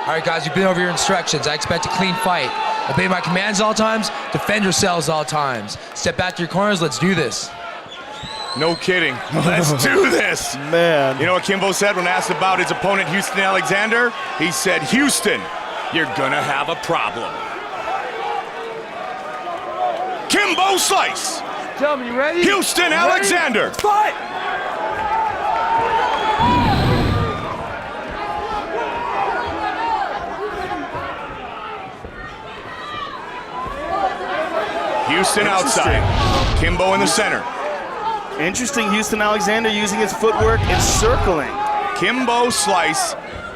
All right, guys, you've been over your instructions. I expect a clean fight. Obey my commands at all times. Defend yourselves at all times. Step back to your corners. Let's do this. No kidding. Let's do this. Man. You know what Kimbo said when asked about his opponent, Houston Alexander? He said, Houston, you're gonna have a problem. Kimbo Slice. Tell me, you ready? Houston Alexander. Fight! Houston outside. Kimbo in the center. Interesting, Houston Alexander using his footwork and circling. Kimbo Slice,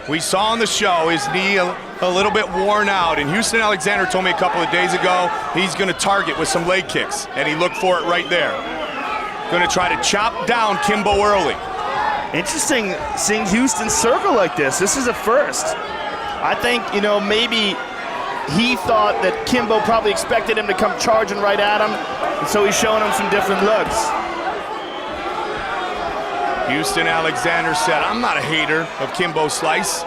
we saw on the show his knee a little bit worn out, and Houston Alexander told me a couple of days ago he's going to target with some leg kicks, and he looked for it right there. Going to try to chop down Kimbo early. Interesting seeing Houston circle like this. This is a first. I think, you know, maybe he thought that Kimbo probably expected him to come charging right at him, and so he's showing him some different looks. Houston Alexander said, I'm not a hater of Kimbo Slice.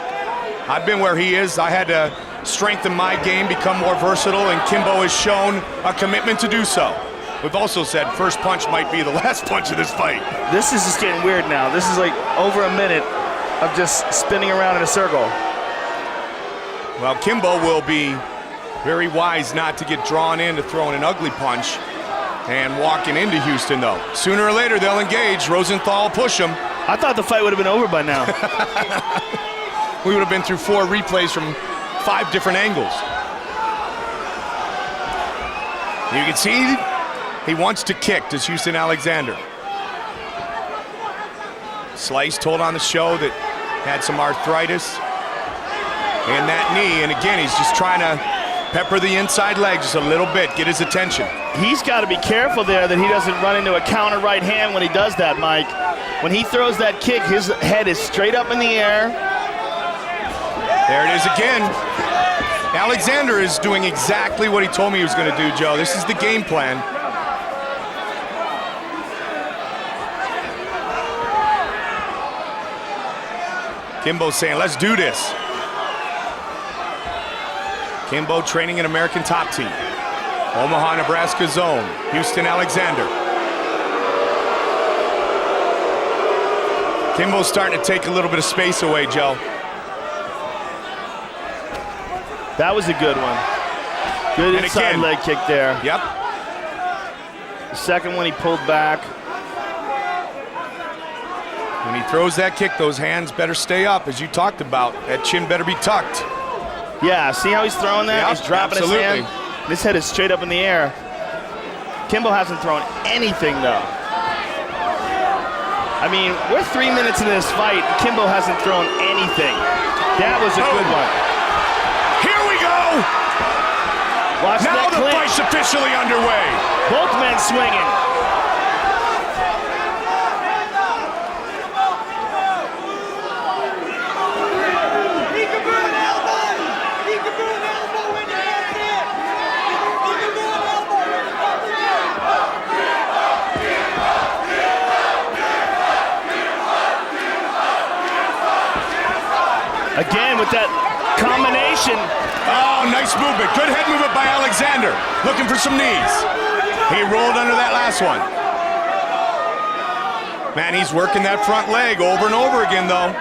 I've been where he is. I had to strengthen my game, become more versatile, and Kimbo has shown a commitment to do so. We've also said first punch might be the last punch of this fight. This is just getting weird now. This is like over a minute of just spinning around in a circle. Well, Kimbo will be very wise not to get drawn into throwing an ugly punch and walking into Houston, though. Sooner or later, they'll engage. Rosenthal will push him. I thought the fight would have been over by now. We would have been through 4 replays from 5 different angles. You can see he wants to kick, does Houston Alexander. Slice told on the show that had some arthritis in that knee, and again, he's just trying to pepper the inside leg just a little bit, get his attention. He's got to be careful there that he doesn't run into a counter right hand when he does that, Mike. When he throws that kick, his head is straight up in the air. There it is again. Alexander is doing exactly what he told me he was going to do, Joe. This is the game plan. Kimbo's saying, let's do this. Kimbo training in American Top Team. Omaha, Nebraska zone. Houston Alexander. Kimbo's starting to take a little bit of space away, Joe. That was a good one. Good And inside again, leg kick there. Yep. The second one he pulled back. When he throws that kick, those hands better stay up, as you talked about. That chin better be tucked. Yeah, see how he's throwing that? Yep, He's dropping absolutely. his hand. His head is straight up in the air. Kimbo hasn't thrown anything, though. I mean, we're 3 minutes into this fight. Kimbo hasn't thrown anything. That was a good one. Here we go! Watch Now that the clinch. fight's officially underway. Both men swinging. Again with that combination. Oh, nice movement. Good head movement by Alexander. Looking for some knees. He rolled under that last one. Man, he's working that front leg over and over again, though.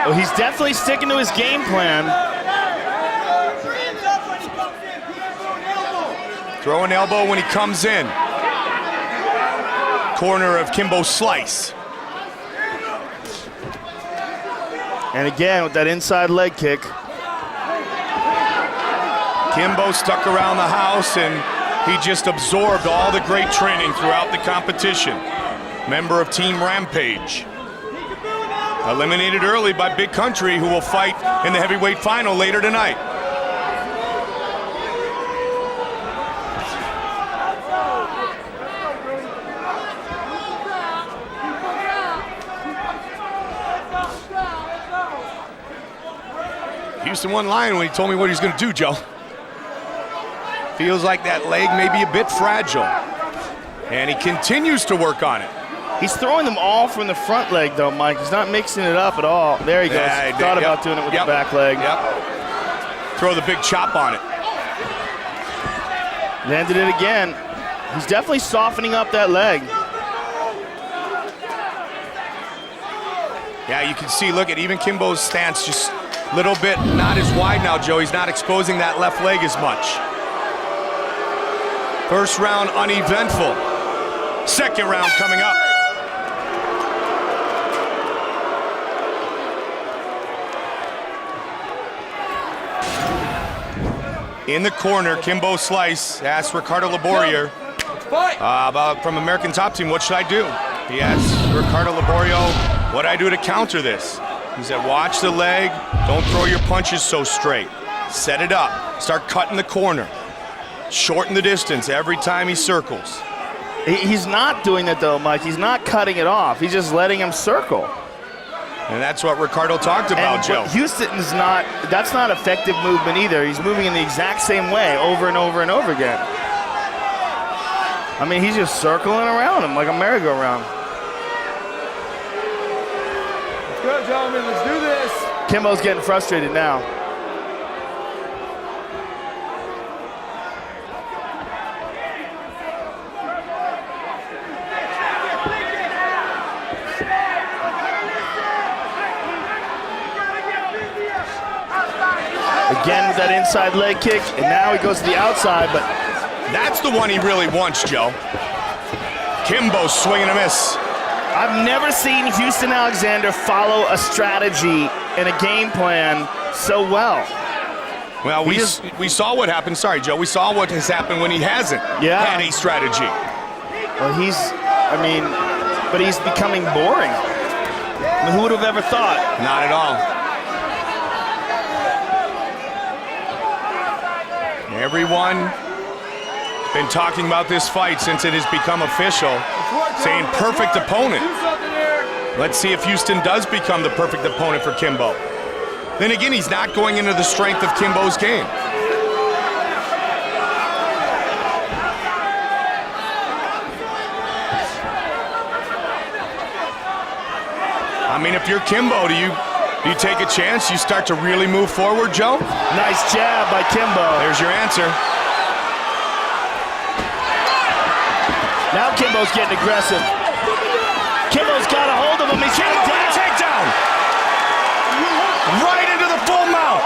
Well, he's definitely sticking to his game plan. Throw an elbow when he comes in. Corner of Kimbo Slice. And again with that inside leg kick. Kimbo stuck around the house, and he just absorbed all the great training throughout the competition. Member of Team Rampage. Eliminated early by Big Country, who will fight in the heavyweight final later tonight. Houston won line when he told me what he's going to do, Joe. Feels like that leg may be a bit fragile. And he continues to work on it. He's throwing them all from the front leg, though, Mike. He's not mixing it up at all. There he goes. Yeah, He thought about doing it with the back leg. Yep. Throw the big chop on it. Landed it again. He's definitely softening up that leg. Yeah, you can see, look at even Kimbo's stance, just a little bit not as wide now, Joe. He's not exposing that left leg as much. First round uneventful. Second round coming up. In the corner, Kimbo Slice asks Ricardo Laborio from American Top Team, what should I do? He asks Ricardo Laborio, what do I do to counter this? He said, watch the leg, don't throw your punches so straight. Set it up, start cutting the corner. Shorten the distance every time he circles. He's not doing that, though, Mike. He's not cutting it off. He's just letting him circle. And that's what Ricardo talked about, Joe. Houston's that's not effective movement either. He's moving in the exact same way over and over and over again. I mean, he's just circling around him like a merry-go-round. Let's go, gentlemen. Let's do this. Kimbo's getting frustrated now. Again with that inside leg kick, and now he goes to the outside, but that's the one he really wants, Joe. Kimbo swinging a miss. I've never seen Houston Alexander follow a strategy and a game plan so well. Well, we saw what happened. Sorry, Joe. We saw what has happened when he hasn't had a strategy. Well, but he's becoming boring. I mean, who would have ever thought? Not at all. Everyone been talking about this fight since it has become official, saying perfect opponent. Let's see if Houston does become the perfect opponent for Kimbo. Then again, he's not going into the strength of Kimbo's game. I mean, if you're Kimbo, do you take a chance? You start to really move forward, Joe? Nice jab by Kimbo. There's your answer. Now Kimbo's getting aggressive. Kimbo's got a hold of him. He's Kimbo with a takedown. Right into the full mount.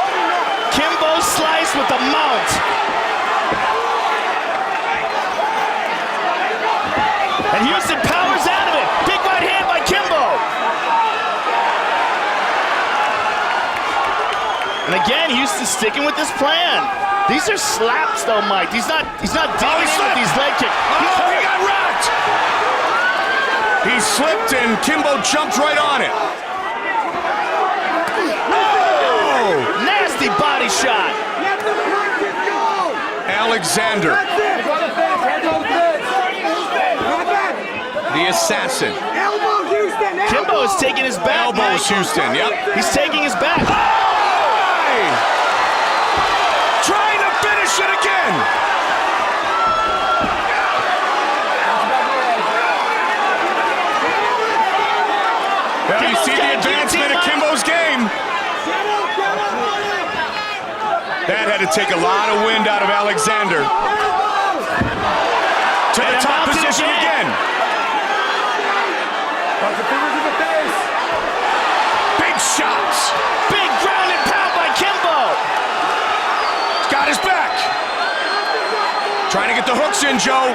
Kimbo Slice with the mount. And Houston powers out of it. Big right hand by Kimbo. And again, Houston's sticking with this plan. These are slaps, though, Mike. He's not digging in with these leg kicks. Oh, he got rocked! He slipped and Kimbo jumped right on it. Oh! Nasty body shot. Alexander. The assassin. Kimbo is taking his back. Elbows Houston, yep. He's taking his back. Trying to finish it again. Well, you see the advancement of Kimbo's game. That had to take a lot of wind out of Alexander. To the top position again. Big shots. Big ground and pound by Kimbo. Got his back. Trying to get the hooks in, Joe.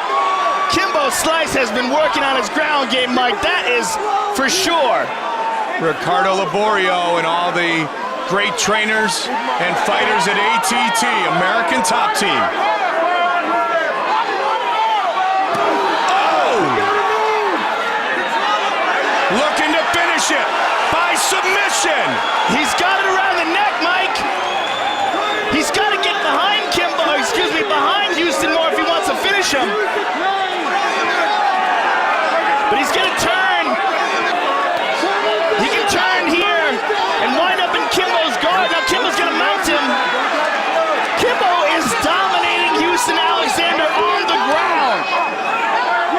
Kimbo Slice has been working on his ground game, Mike. That is for sure. Ricardo Laborio and all the great trainers and fighters at ATT, American Top Team. Oh! Looking to finish it by submission. He's got it around the neck, Mike. He's got to get behind behind Houston more if he wants to finish him. But he's going to turn. He can turn here and wind up in Kimbo's guard. Now Kimbo's going to mount him. Kimbo is dominating Houston Alexander on the ground.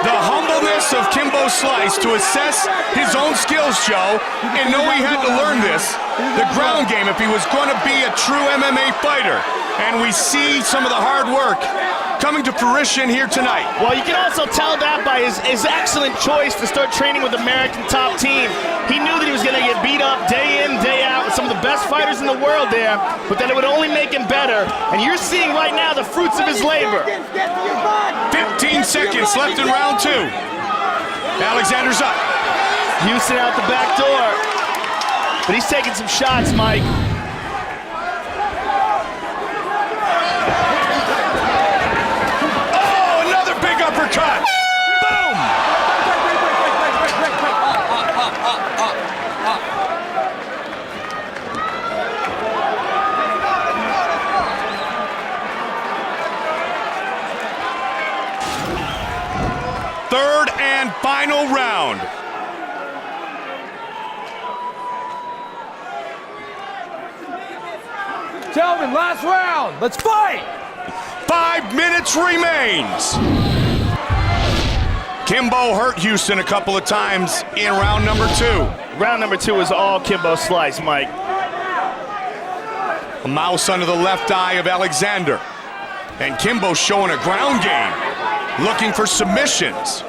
The humbleness of Kimbo Kimbo Slice to assess his own skills, Joe, and know he had to learn this, the ground game, if he was going to be a true MMA fighter. And we see some of the hard work coming to fruition here tonight. Well, you can also tell that by his excellent choice to start training with American Top Team. He knew that he was going to get beat up day in, day out with some of the best fighters in the world there, but that it would only make him better. And you're seeing right now the fruits of his labor. 15 seconds left in round 2. Alexander's up. Houston out the back door. But he's taking some shots, Mike. Uppercut! Boom! Third and final round. Gentlemen, last round. Let's fight! 5 minutes remains. Kimbo hurt Houston a couple of times in round number 2. Round number 2 is all Kimbo Slice, Mike. A mouse under the left eye of Alexander. And Kimbo showing a ground game, looking for submissions.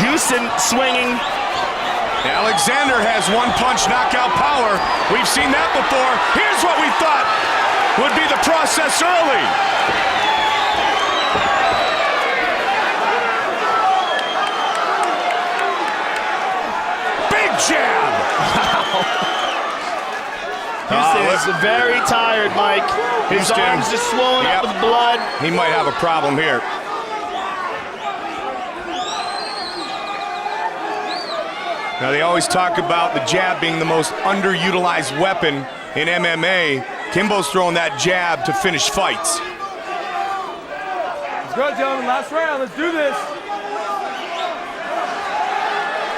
Houston swinging. Alexander has one-punch knockout power. We've seen that before. Here's what we thought would be the process early. Big jab. Houston is very tired, Mike. His arms just swollen up with blood. He might have a problem here. Now, they always talk about the jab being the most underutilized weapon in MMA. Kimbo's throwing that jab to finish fights. Let's go, gentlemen. Last round. Let's do this.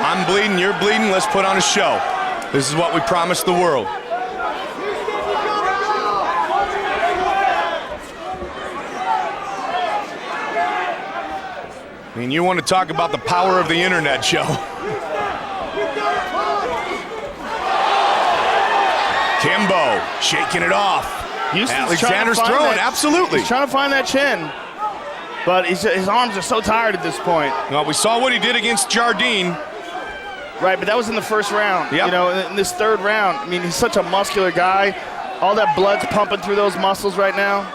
I'm bleeding, you're bleeding. Let's put on a show. This is what we promised the world. I mean, you want to talk about the power of the internet, Joe. Kimbo shaking it off. Alexander's throwing, absolutely. He's trying to find that chin, but his arms are so tired at this point. Well, we saw what he did against Jardine. Right, but that was in the first round. Yep. You know, in this third round, I mean, he's such a muscular guy. All that blood's pumping through those muscles right now.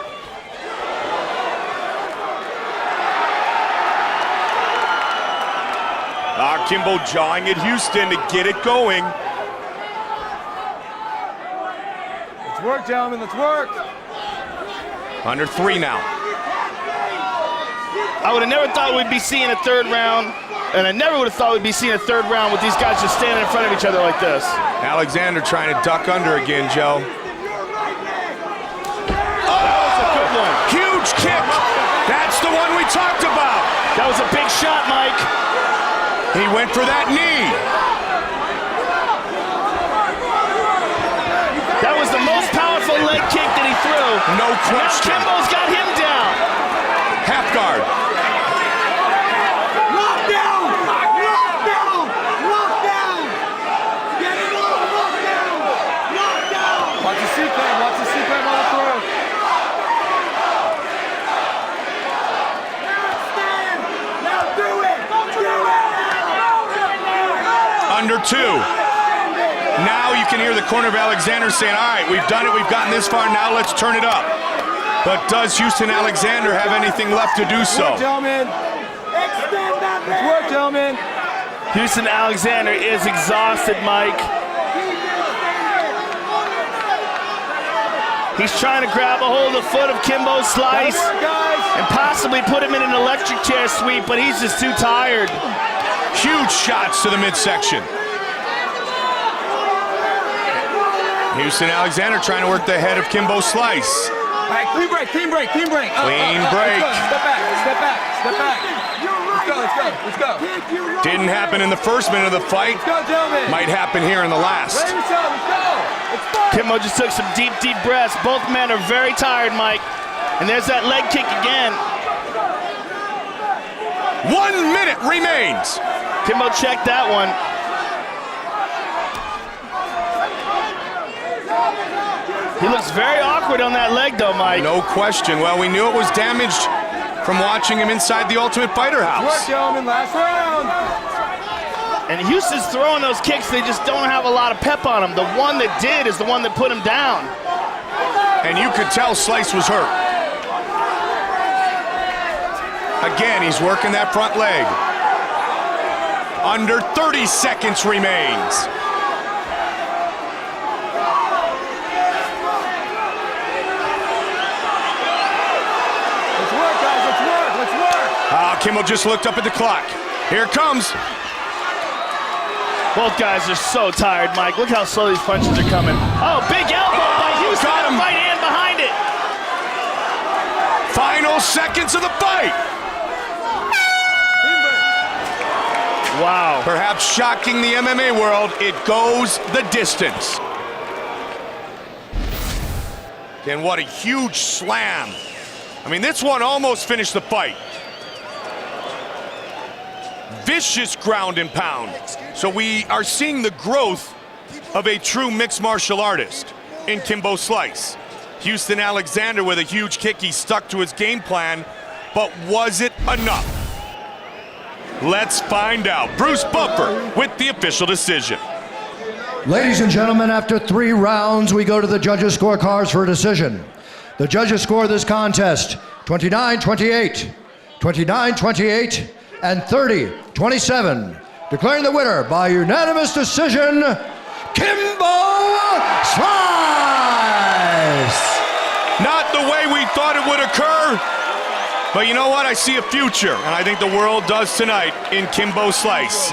Kimbo jawing at Houston to get it going. Let's work, gentlemen. Let's work. Under 3 now. I would have never thought we'd be seeing a third round, and I never would have thought we'd be seeing a third round with these guys just standing in front of each other like this. Alexander trying to duck under again, Joe. That was a good one. Huge kick. That's the one we talked about. That was a big shot, Mike. He went for that knee. That was the most powerful leg kick that he threw. No question. Now Kimbo's got him down. Half guard. Lockdown! Lockdown! Lockdown! Get it on! Lockdown! Lockdown! Watch the C-clamp. Watch the C-clamp on the throat. Now stand! Now do it! Do it! Under 2. Now you can hear the corner of Alexander saying, all right, we've done it, we've gotten this far, now let's turn it up. But does Houston Alexander have anything left to do so? Let's work, gentlemen. Extend that Let's work, gentlemen. Houston Alexander is exhausted, Mike. He's trying to grab a hold of the foot of Kimbo Slice Work, guys. and possibly put him in an electric chair sweep, but he's just too tired. Huge shots to the midsection. Houston Alexander trying to work the head of Kimbo Slice. All right, clean break, clean break, clean break. Clean break. Step back, step back, step back. You're right Let's go. Didn't happen in the first minute of the fight. Let's go, gentlemen. Might happen here in the last. Ready yourself, let's go. Let's fight. Kimbo just took some deep, deep breaths. Both men are very tired, Mike. And there's that leg kick again. 1 minute remains. Kimbo checked that one. He looks very awkward on that leg, though, Mike. No question. Well, we knew it was damaged from watching him inside the Ultimate Fighter Work, house. gentlemen, last round. And Houston's throwing those kicks. They just don't have a lot of pep on them. The one that did is the one that put him down. And you could tell Slice was hurt. Again, he's working that front leg. Under 30 seconds remains. Let's work, guys, let's work, let's work. Kimbo just looked up at the clock. Here it comes. Both guys are so tired, Mike. Look how slow these punches are coming. Oh, big elbow by Houston. got him. Right hand behind it. Final seconds of the fight. Wow. Perhaps shocking the MMA world, it goes the distance. And what a huge slam. I mean, this one almost finished the fight. Vicious ground and pound. So we are seeing the growth of a true mixed martial artist in Kimbo Slice. Houston Alexander with a huge kick. He stuck to his game plan, but was it enough? Let's find out. Bruce Buffer with the official decision. Ladies and gentlemen, after 3 rounds, we go to the judges' scorecards for a decision. The judges score this contest 29-28, 29-28, and 30-27. Declaring the winner by unanimous decision, Kimbo Slice! Not the way we thought it would occur, but you know what? I see a future, and I think the world does tonight in Kimbo Slice.